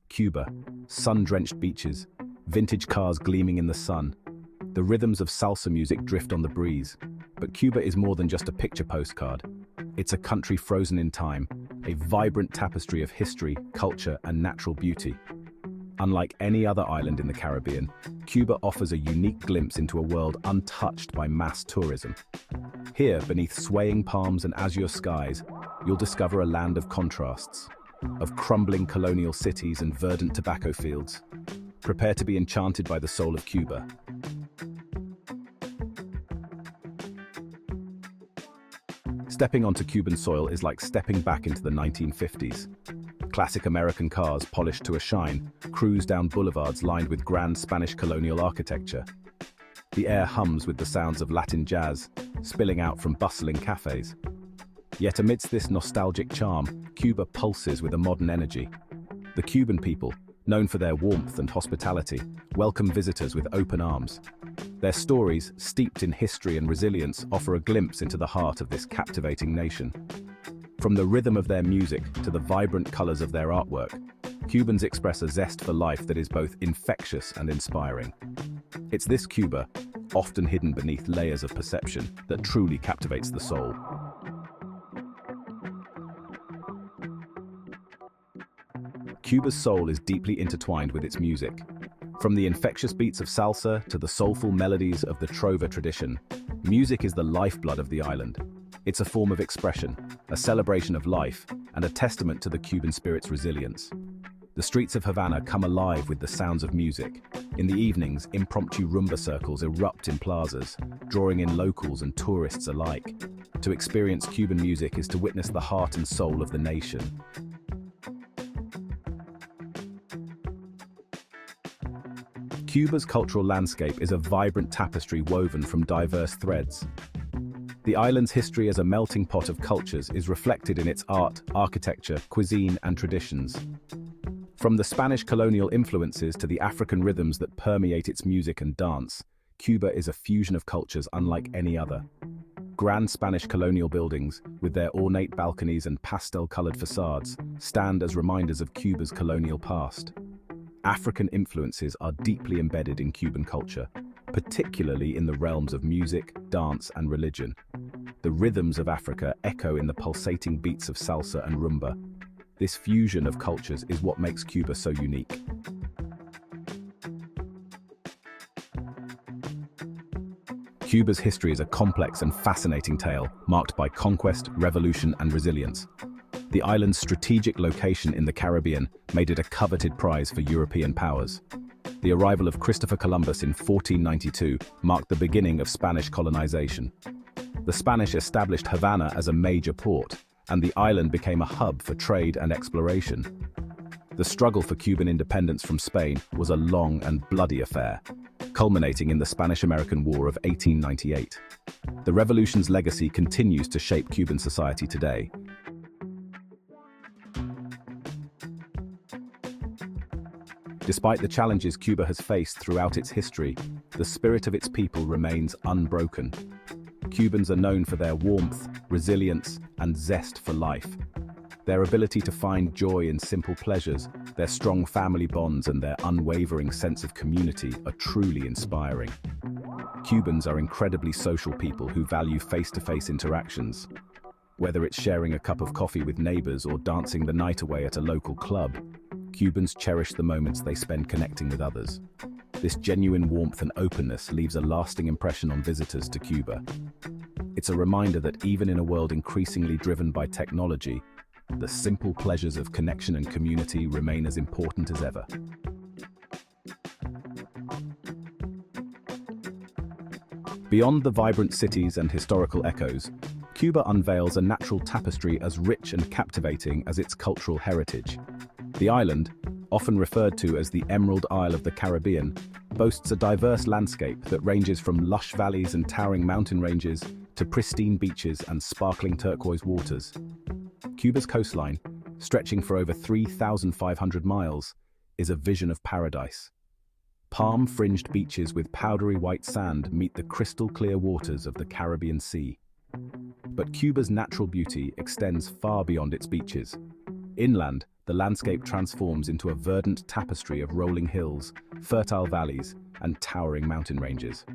Cuba, sun-drenched beaches, vintage cars gleaming in the sun. The rhythms of salsa music drift on the breeze. But Cuba is more than just a picture postcard. It's a country frozen in time, a vibrant tapestry of history, culture, and natural beauty. Unlike any other island in the Caribbean, Cuba offers a unique glimpse into a world untouched by mass tourism. Here, beneath swaying palms and azure skies, you'll discover a land of contrasts, of crumbling colonial cities and verdant tobacco fields. Prepare to be enchanted by the soul of Cuba. Stepping onto Cuban soil is like stepping back into the 1950s. Classic American cars, polished to a shine, cruise down boulevards lined with grand Spanish colonial architecture. The air hums with the sounds of Latin jazz, spilling out from bustling cafes. Yet amidst this nostalgic charm, Cuba pulses with a modern energy. The Cuban people, known for their warmth and hospitality, welcome visitors with open arms. Their stories, steeped in history and resilience, offer a glimpse into the heart of this captivating nation. From the rhythm of their music to the vibrant colors of their artwork, Cubans express a zest for life that is both infectious and inspiring. It's this Cuba, often hidden beneath layers of perception, that truly captivates the soul. Cuba's soul is deeply intertwined with its music. From the infectious beats of salsa to the soulful melodies of the trova tradition, music is the lifeblood of the island. It's a form of expression, a celebration of life, and a testament to the Cuban spirit's resilience. The streets of Havana come alive with the sounds of music. In the evenings, impromptu rumba circles erupt in plazas, drawing in locals and tourists alike. To experience Cuban music is to witness the heart and soul of the nation. Cuba's cultural landscape is a vibrant tapestry woven from diverse threads. The island's history as a melting pot of cultures is reflected in its art, architecture, cuisine, and traditions. From the Spanish colonial influences to the African rhythms that permeate its music and dance, Cuba is a fusion of cultures unlike any other. Grand Spanish colonial buildings, with their ornate balconies and pastel-colored facades, stand as reminders of Cuba's colonial past. African influences are deeply embedded in Cuban culture, particularly in the realms of music, dance, and religion. The rhythms of Africa echo in the pulsating beats of salsa and rumba. This fusion of cultures is what makes Cuba so unique. Cuba's history is a complex and fascinating tale, marked by conquest, revolution, and resilience. The island's strategic location in the Caribbean made it a coveted prize for European powers. The arrival of Christopher Columbus in 1492 marked the beginning of Spanish colonization. The Spanish established Havana as a major port, and the island became a hub for trade and exploration. The struggle for Cuban independence from Spain was a long and bloody affair, culminating in the Spanish-American War of 1898. The revolution's legacy continues to shape Cuban society today. Despite the challenges Cuba has faced throughout its history, the spirit of its people remains unbroken. Cubans are known for their warmth, resilience, and zest for life. Their ability to find joy in simple pleasures, their strong family bonds, and their unwavering sense of community are truly inspiring. Cubans are incredibly social people who value face-to-face interactions. Whether it's sharing a cup of coffee with neighbors or dancing the night away at a local club, Cubans cherish the moments they spend connecting with others. This genuine warmth and openness leaves a lasting impression on visitors to Cuba. It's a reminder that even in a world increasingly driven by technology, the simple pleasures of connection and community remain as important as ever. Beyond the vibrant cities and historical echoes, Cuba unveils a natural tapestry as rich and captivating as its cultural heritage. The island, often referred to as the Emerald Isle of the Caribbean, boasts a diverse landscape that ranges from lush valleys and towering mountain ranges to pristine beaches and sparkling turquoise waters. Cuba's coastline, stretching for over 3,500 miles, is a vision of paradise. Palm-fringed beaches with powdery white sand meet the crystal-clear waters of the Caribbean Sea. But Cuba's natural beauty extends far beyond its beaches. Inland, the landscape transforms into a verdant tapestry of rolling hills, fertile valleys, and towering mountain ranges.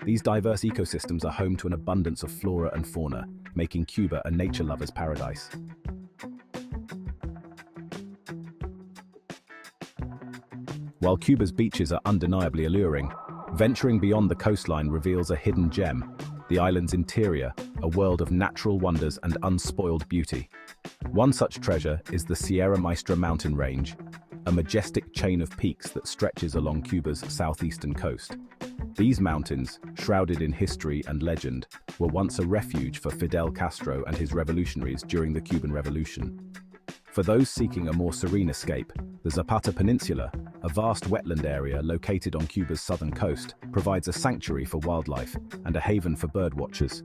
These diverse ecosystems are home to an abundance of flora and fauna, making Cuba a nature lover's paradise. While Cuba's beaches are undeniably alluring, venturing beyond the coastline reveals a hidden gem, the island's interior, a world of natural wonders and unspoiled beauty. One such treasure is the Sierra Maestra mountain range, a majestic chain of peaks that stretches along Cuba's southeastern coast. These mountains, shrouded in history and legend, were once a refuge for Fidel Castro and his revolutionaries during the Cuban Revolution. For those seeking a more serene escape, the Zapata Peninsula, a vast wetland area located on Cuba's southern coast, provides a sanctuary for wildlife and a haven for birdwatchers.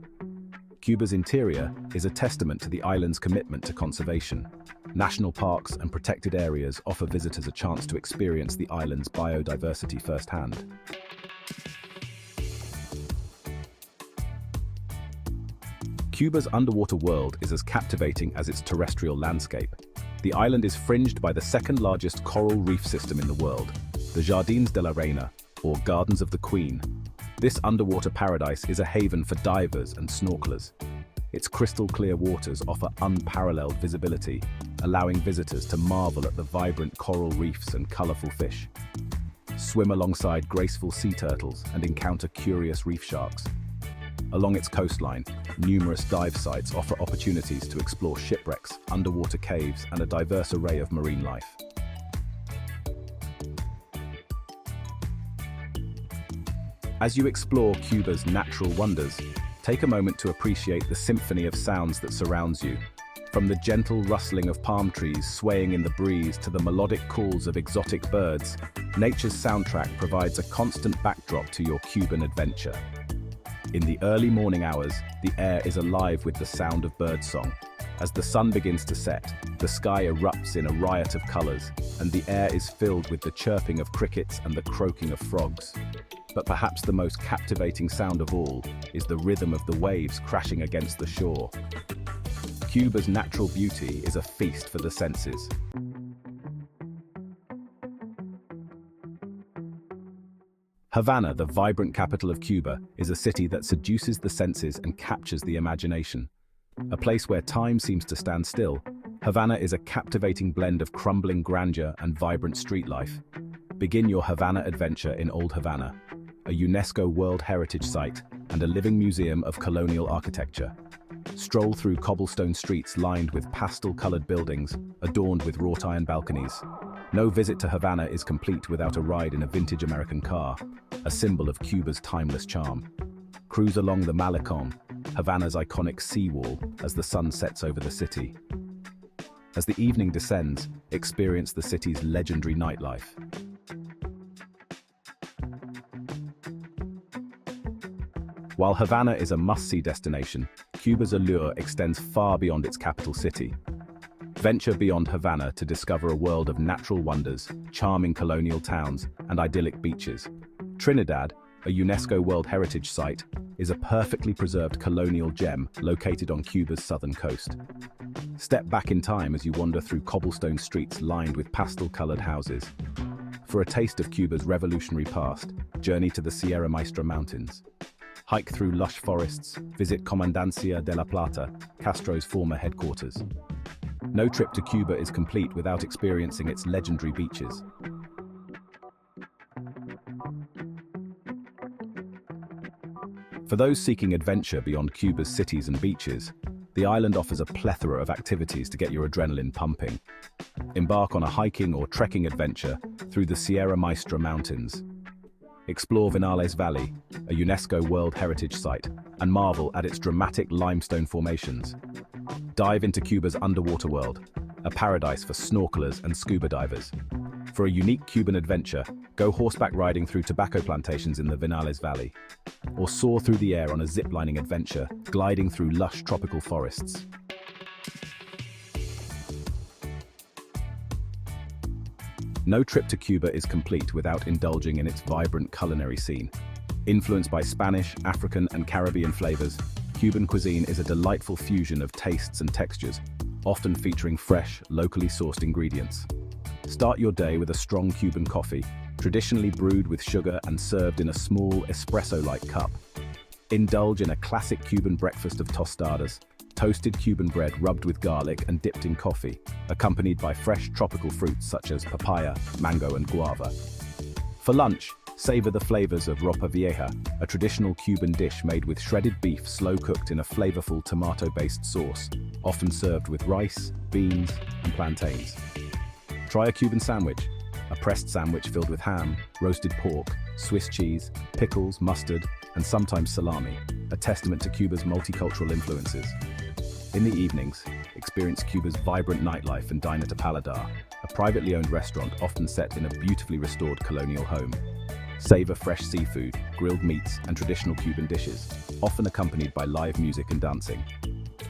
Cuba's interior is a testament to the island's commitment to conservation. National parks and protected areas offer visitors a chance to experience the island's biodiversity firsthand. Cuba's underwater world is as captivating as its terrestrial landscape. The island is fringed by the second-largest coral reef system in the world, the Jardins de la Reina, or Gardens of the Queen. This underwater paradise is a haven for divers and snorkelers. Its crystal-clear waters offer unparalleled visibility, allowing visitors to marvel at the vibrant coral reefs and colorful fish. Swim alongside graceful sea turtles and encounter curious reef sharks. Along its coastline, numerous dive sites offer opportunities to explore shipwrecks, underwater caves, and a diverse array of marine life. As you explore Cuba's natural wonders, take a moment to appreciate the symphony of sounds that surrounds you. From the gentle rustling of palm trees swaying in the breeze to the melodic calls of exotic birds, nature's soundtrack provides a constant backdrop to your Cuban adventure. In the early morning hours, the air is alive with the sound of birdsong. As the sun begins to set, the sky erupts in a riot of colors, and the air is filled with the chirping of crickets and the croaking of frogs. But perhaps the most captivating sound of all is the rhythm of the waves crashing against the shore. Cuba's natural beauty is a feast for the senses. Havana, the vibrant capital of Cuba, is a city that seduces the senses and captures the imagination. A place where time seems to stand still, Havana is a captivating blend of crumbling grandeur and vibrant street life. Begin your Havana adventure in Old Havana, a UNESCO World Heritage Site and a living museum of colonial architecture. Stroll through cobblestone streets lined with pastel-colored buildings, adorned with wrought iron balconies. No visit to Havana is complete without a ride in a vintage American car, a symbol of Cuba's timeless charm. Cruise along the Malecón, Havana's iconic seawall, as the sun sets over the city. As the evening descends, experience the city's legendary nightlife. While Havana is a must-see destination, Cuba's allure extends far beyond its capital city. Venture beyond Havana to discover a world of natural wonders, charming colonial towns, and idyllic beaches. Trinidad, a UNESCO World Heritage Site, is a perfectly preserved colonial gem located on Cuba's southern coast. Step back in time as you wander through cobblestone streets lined with pastel-colored houses. For a taste of Cuba's revolutionary past, journey to the Sierra Maestra Mountains. Hike through lush forests, visit Comandancia de la Plata, Castro's former headquarters. No trip to Cuba is complete without experiencing its legendary beaches. For those seeking adventure beyond Cuba's cities and beaches, the island offers a plethora of activities to get your adrenaline pumping. Embark on a hiking or trekking adventure through the Sierra Maestra Mountains. Explore Vinales Valley, a UNESCO World Heritage Site, and marvel at its dramatic limestone formations. Dive into Cuba's underwater world, a paradise for snorkelers and scuba divers. For a unique Cuban adventure, go horseback riding through tobacco plantations in the Vinales Valley, or soar through the air on a zip-lining adventure, gliding through lush tropical forests. No trip to Cuba is complete without indulging in its vibrant culinary scene. Influenced by Spanish, African, and Caribbean flavors, Cuban cuisine is a delightful fusion of tastes and textures. often featuring fresh, locally sourced ingredients. Start your day with a strong Cuban coffee, traditionally brewed with sugar and served in a small espresso-like cup. Indulge in a classic Cuban breakfast of tostadas, toasted Cuban bread rubbed with garlic and dipped in coffee, accompanied by fresh tropical fruits such as papaya, mango, and guava. For lunch, savor the flavors of ropa vieja, a traditional Cuban dish made with shredded beef slow-cooked in a flavorful tomato-based sauce, often served with rice, beans, and plantains. Try a Cuban sandwich, a pressed sandwich filled with ham, roasted pork, Swiss cheese, pickles, mustard, and sometimes salami, a testament to Cuba's multicultural influences. In the evenings, experience Cuba's vibrant nightlife and dine at a paladar, a privately owned restaurant often set in a beautifully restored colonial home. Savor fresh seafood, grilled meats, and traditional Cuban dishes, often accompanied by live music and dancing.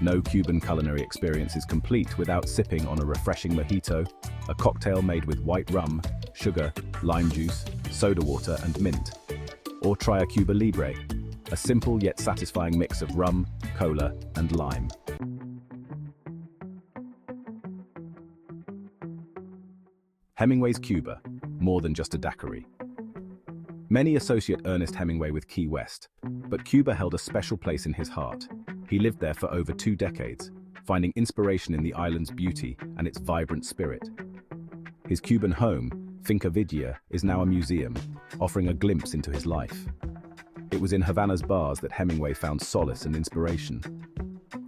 No Cuban culinary experience is complete without sipping on a refreshing mojito, a cocktail made with white rum, sugar, lime juice, soda water, and mint. Or try a Cuba Libre, a simple yet satisfying mix of rum, cola, and lime. Hemingway's Cuba, more than just a daiquiri. Many associate Ernest Hemingway with Key West, but Cuba held a special place in his heart. He lived there for over 2 decades, finding inspiration in the island's beauty and its vibrant spirit. His Cuban home, Finca Vidia, is now a museum, offering a glimpse into his life. It was in Havana's bars that Hemingway found solace and inspiration.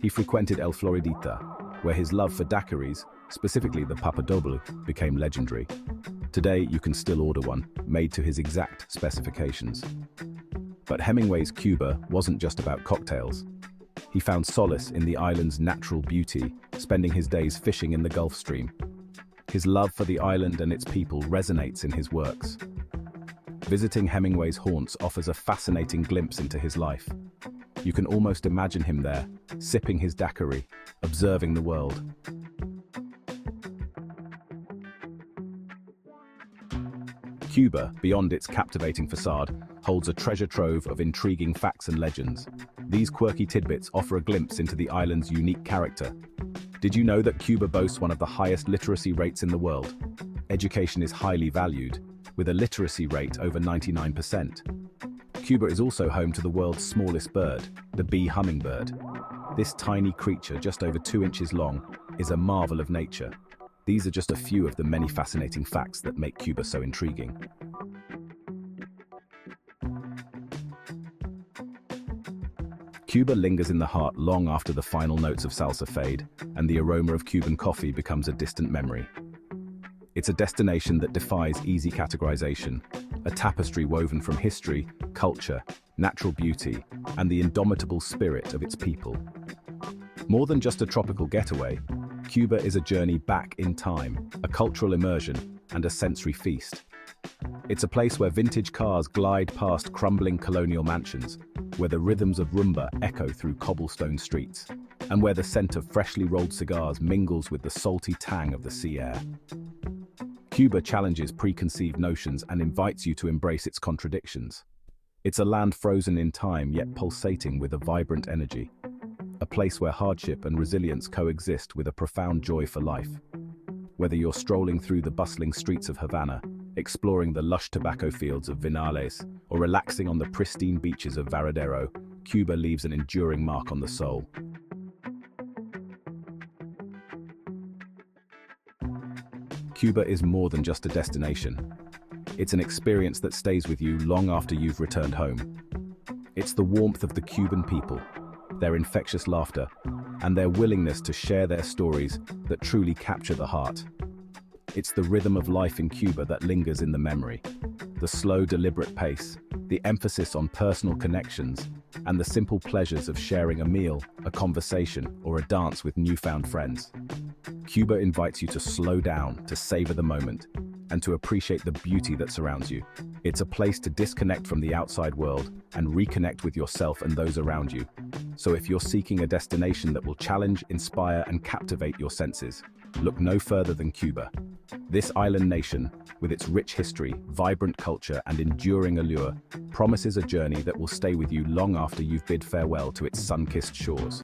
He frequented El Floridita, where his love for daiquiris, specifically the papadoble, became legendary. Today, you can still order one, made to his exact specifications. But Hemingway's Cuba wasn't just about cocktails. He found solace in the island's natural beauty, spending his days fishing in the Gulf Stream. His love for the island and its people resonates in his works. Visiting Hemingway's haunts offers a fascinating glimpse into his life. You can almost imagine him there, sipping his daiquiri, observing the world. Cuba, beyond its captivating facade, holds a treasure trove of intriguing facts and legends. These quirky tidbits offer a glimpse into the island's unique character. Did you know that Cuba boasts one of the highest literacy rates in the world? Education is highly valued, with a literacy rate over 99%. Cuba is also home to the world's smallest bird, the bee hummingbird. This tiny creature, just over 2 inches long, is a marvel of nature. These are just a few of the many fascinating facts that make Cuba so intriguing. Cuba lingers in the heart long after the final notes of salsa fade, and the aroma of Cuban coffee becomes a distant memory. It's a destination that defies easy categorization, a tapestry woven from history, culture, natural beauty, and the indomitable spirit of its people. More than just a tropical getaway, Cuba is a journey back in time, a cultural immersion, and a sensory feast. It's a place where vintage cars glide past crumbling colonial mansions, where the rhythms of rumba echo through cobblestone streets, and where the scent of freshly rolled cigars mingles with the salty tang of the sea air. Cuba challenges preconceived notions and invites you to embrace its contradictions. It's a land frozen in time yet pulsating with a vibrant energy. A place where hardship and resilience coexist with a profound joy for life. Whether you're strolling through the bustling streets of Havana, exploring the lush tobacco fields of Vinales, or relaxing on the pristine beaches of Varadero, Cuba leaves an enduring mark on the soul. Cuba is more than just a destination. It's an experience that stays with you long after you've returned home. It's the warmth of the Cuban people, their infectious laughter, and their willingness to share their stories that truly capture the heart. It's the rhythm of life in Cuba that lingers in the memory. The slow, deliberate pace, the emphasis on personal connections, and the simple pleasures of sharing a meal, a conversation, or a dance with newfound friends. Cuba invites you to slow down, to savor the moment, and to appreciate the beauty that surrounds you. It's a place to disconnect from the outside world and reconnect with yourself and those around you. So if you're seeking a destination that will challenge, inspire, and captivate your senses, look no further than Cuba. This island nation, with its rich history, vibrant culture, and enduring allure, promises a journey that will stay with you long after you've bid farewell to its sun-kissed shores.